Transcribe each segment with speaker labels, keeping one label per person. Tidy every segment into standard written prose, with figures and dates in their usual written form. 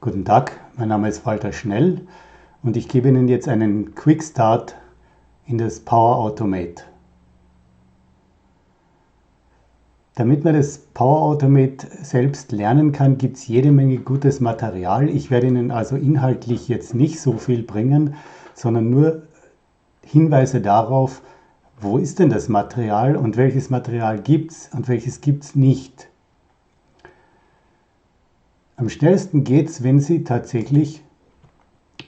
Speaker 1: Guten Tag, mein Name ist Walter Schnell und ich gebe Ihnen jetzt einen Quick Start in das Power Automate. Damit man das Power Automate selbst lernen kann, gibt es jede Menge gutes Material. Ich werde Ihnen also inhaltlich jetzt nicht so viel bringen, sondern nur Hinweise darauf, wo ist denn das Material und welches Material gibt es und welches gibt es nicht. Am schnellsten geht es, wenn Sie tatsächlich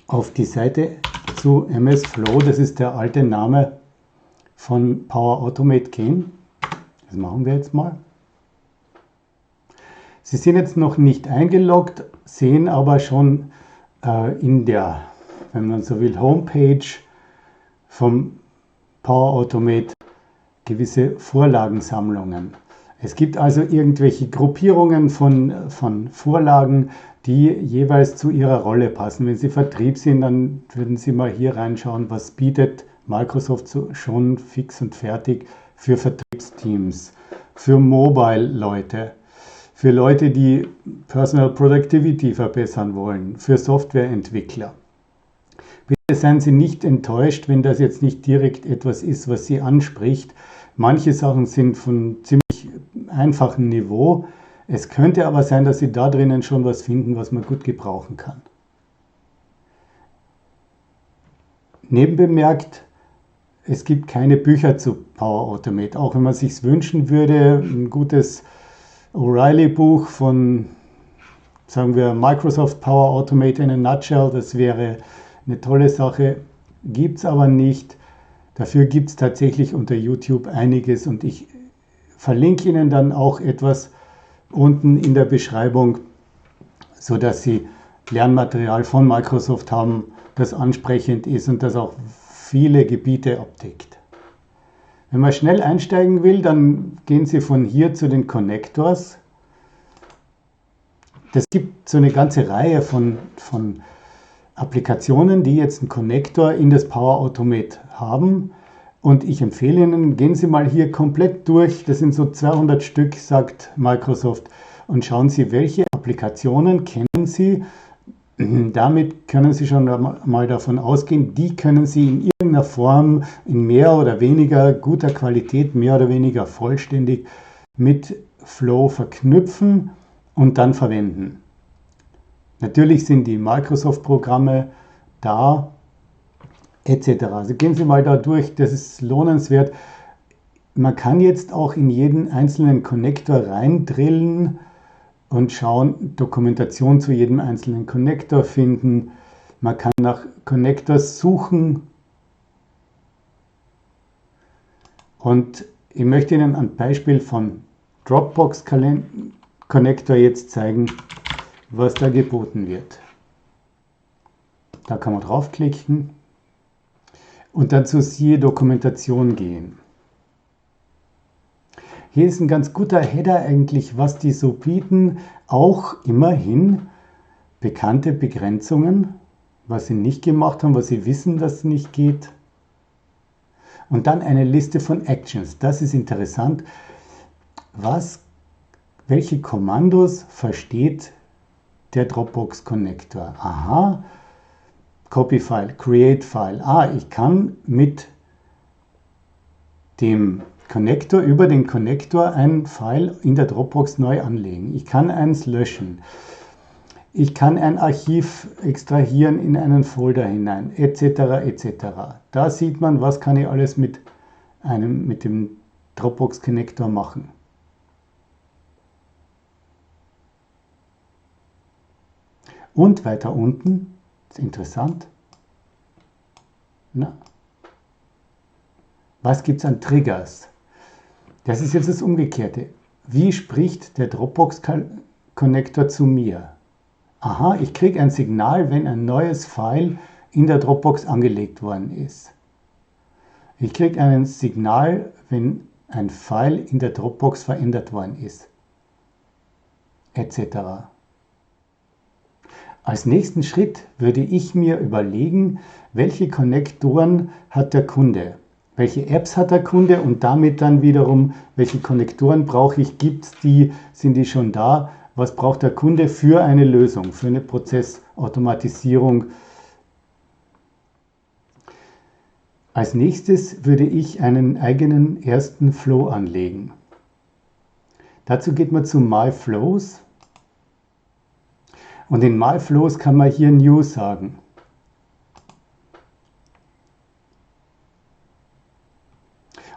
Speaker 1: auf die Seite zu MS Flow, das ist der alte Name von Power Automate, gehen. Das machen wir jetzt mal. Sie sind jetzt noch nicht eingeloggt, sehen aber schon in der, wenn man so will, Homepage vom Power Automate gewisse Vorlagensammlungen. Es gibt also irgendwelche Gruppierungen von Vorlagen, die jeweils zu Ihrer Rolle passen. Wenn Sie Vertrieb sind, dann würden Sie mal hier reinschauen, was bietet Microsoft schon fix und fertig für Vertriebsteams, für Mobile-Leute, für Leute, die Personal Productivity verbessern wollen, für Softwareentwickler. Bitte seien Sie nicht enttäuscht, wenn das jetzt nicht direkt etwas ist, was Sie anspricht. Manche Sachen sind von ziemlich einfachem Niveau. Es könnte aber sein, dass Sie da drinnen schon was finden, was man gut gebrauchen kann. Nebenbemerkt, es gibt keine Bücher zu Power Automate. Auch wenn man sich wünschen würde, ein gutes O'Reilly-Buch von, sagen wir, Microsoft Power Automate in a Nutshell, das wäre eine tolle Sache, gibt es aber nicht. Dafür gibt es tatsächlich unter YouTube einiges und ich verlinke Ihnen dann auch etwas unten in der Beschreibung, sodass Sie Lernmaterial von Microsoft haben, das ansprechend ist und das auch viele Gebiete abdeckt. Wenn man schnell einsteigen will, dann gehen Sie von hier zu den Connectors. Es gibt so eine ganze Reihe von Applikationen, die jetzt einen Connector in das Power Automate haben. Und ich empfehle Ihnen, gehen Sie mal hier komplett durch. Das sind so 200 Stück, sagt Microsoft. Und schauen Sie, welche Applikationen kennen Sie. Damit können Sie schon mal davon ausgehen, die können Sie in irgendeiner Form in mehr oder weniger guter Qualität, mehr oder weniger vollständig mit Flow verknüpfen und dann verwenden. Natürlich sind die Microsoft-Programme da, etc. Also gehen Sie mal da durch, das ist lohnenswert. Man kann jetzt auch in jeden einzelnen Connector reindrillen und schauen, Dokumentation zu jedem einzelnen Connector finden. Man kann nach Connectors suchen. Und ich möchte Ihnen ein Beispiel von Dropbox Connector jetzt zeigen, was da geboten wird. Da kann man draufklicken und dann zu siehe Dokumentation gehen. Hier ist ein ganz guter Header eigentlich, was die so bieten. Auch immerhin bekannte Begrenzungen, was sie nicht gemacht haben, was sie wissen, dass es nicht geht. Und dann eine Liste von Actions. Das ist interessant. Welche Kommandos versteht der Dropbox Connector? Aha, Copy File, Create File. Ich kann mit dem Connector, über den Connector ein File in der Dropbox neu anlegen. Ich kann eins löschen. Ich kann ein Archiv extrahieren in einen Folder hinein, etc. etc. Da sieht man, was kann ich alles mit dem Dropbox Connector machen. Und weiter unten, das ist interessant, was gibt es an Triggers? Das ist jetzt das Umgekehrte. Wie spricht der Dropbox Connector zu mir? Aha, ich kriege ein Signal, wenn ein neues File in der Dropbox angelegt worden ist. Ich kriege ein Signal, wenn ein File in der Dropbox verändert worden ist, etc. Als nächsten Schritt würde ich mir überlegen, welche Konnektoren hat der Kunde? Welche Apps hat der Kunde und damit dann wiederum, welche Konnektoren brauche ich? Gibt es die? Sind die schon da? was braucht der Kunde für eine Lösung, für eine Prozessautomatisierung. Als nächstes würde ich einen eigenen ersten Flow anlegen. Dazu geht man zu My Flows und in My Flows kann man hier New sagen.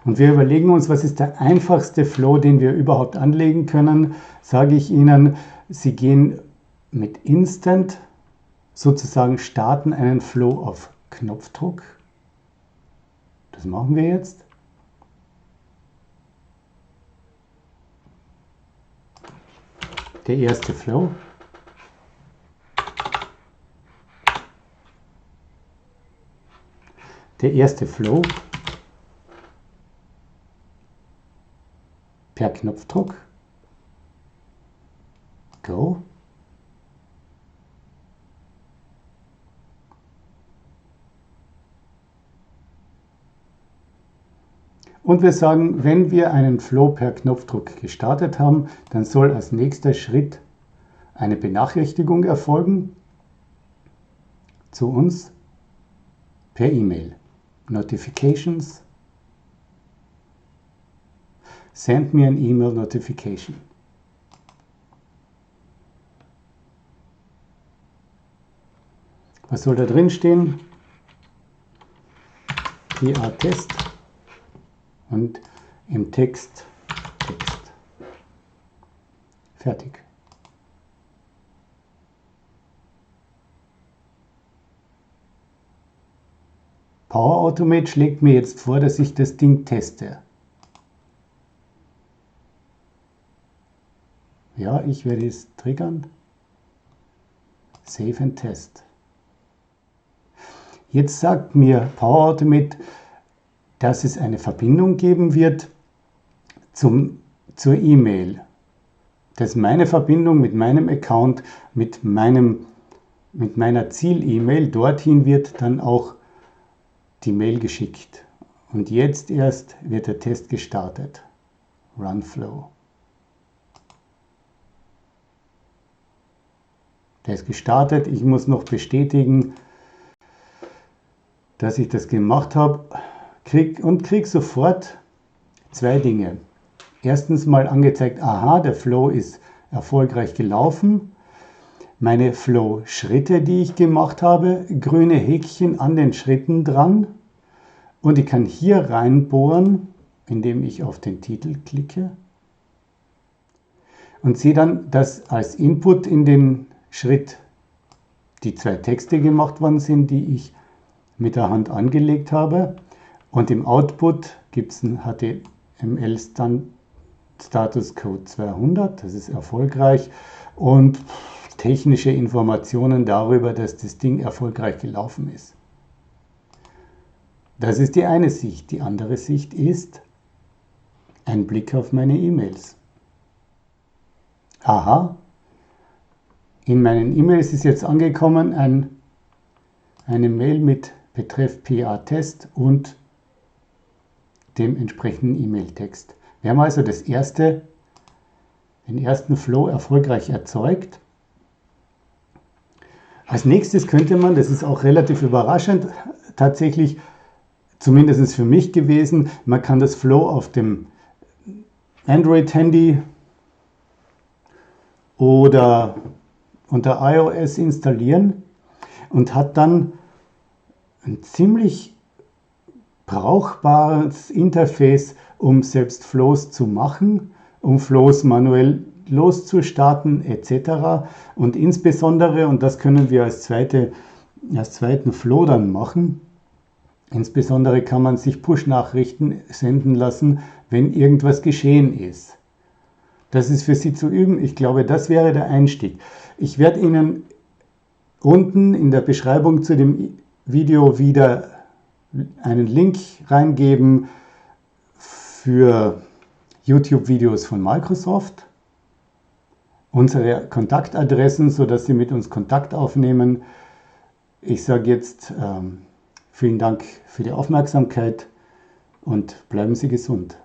Speaker 1: Und wir überlegen uns, was ist der einfachste Flow, den wir überhaupt anlegen können. Sage ich Ihnen, Sie gehen mit Instant sozusagen starten einen Flow auf Knopfdruck. Das machen wir jetzt. Der erste Flow. Der erste Flow per Knopfdruck. Go. Und wir sagen, wenn wir einen Flow per Knopfdruck gestartet haben, dann soll als nächster Schritt eine Benachrichtigung erfolgen zu uns per E-Mail. Notifications. Send me an email notification. Was soll da drin stehen? PA-Test und im Text. Fertig. Power Automate schlägt mir jetzt vor, dass ich das Ding teste. Ja, ich werde es triggern. Save and Test. Jetzt sagt mir Power Automate, dass es eine Verbindung geben wird zur E-Mail. Dass meine Verbindung mit meinem Account, mit meiner Ziel-E-Mail, dorthin wird dann auch die Mail geschickt. Und jetzt erst wird der Test gestartet. Run Flow. Der ist gestartet. Ich muss noch bestätigen, dass ich das gemacht habe. Krieg sofort zwei Dinge. Erstens mal angezeigt, aha, der Flow ist erfolgreich gelaufen. Meine Flow-Schritte, die ich gemacht habe, grüne Häkchen an den Schritten dran. Und ich kann hier reinbohren, indem ich auf den Titel klicke. Und sehe dann, dass als Input in den Schritt die zwei Texte gemacht worden sind, die ich mit der Hand angelegt habe. Und im Output gibt es einen HTML-Status Code 200, das ist erfolgreich. Und technische Informationen darüber, dass das Ding erfolgreich gelaufen ist. Das ist die eine Sicht. Die andere Sicht ist ein Blick auf meine E-Mails. Aha, in meinen E-Mails ist jetzt angekommen eine Mail mit Betreff PA-Test und dem entsprechenden E-Mail-Text. Wir haben also den ersten Flow erfolgreich erzeugt. Als nächstes könnte man, das ist auch relativ überraschend, tatsächlich, zumindest für mich gewesen, man kann das Flow auf dem Android-Handy oder unter iOS installieren und hat dann ein ziemlich brauchbares Interface, um selbst Flows zu machen, um Flows manuell loszustarten etc. Und insbesondere, und das können wir als zweiten Flow dann machen, insbesondere kann man sich Push-Nachrichten senden lassen, wenn irgendwas geschehen ist. Das ist für Sie zu üben. Ich glaube, das wäre der Einstieg. Ich werde Ihnen unten in der Beschreibung zu dem Video wieder einen Link reingeben für YouTube-Videos von Microsoft, unsere Kontaktadressen, sodass Sie mit uns Kontakt aufnehmen. Ich sage jetzt vielen Dank für die Aufmerksamkeit und bleiben Sie gesund.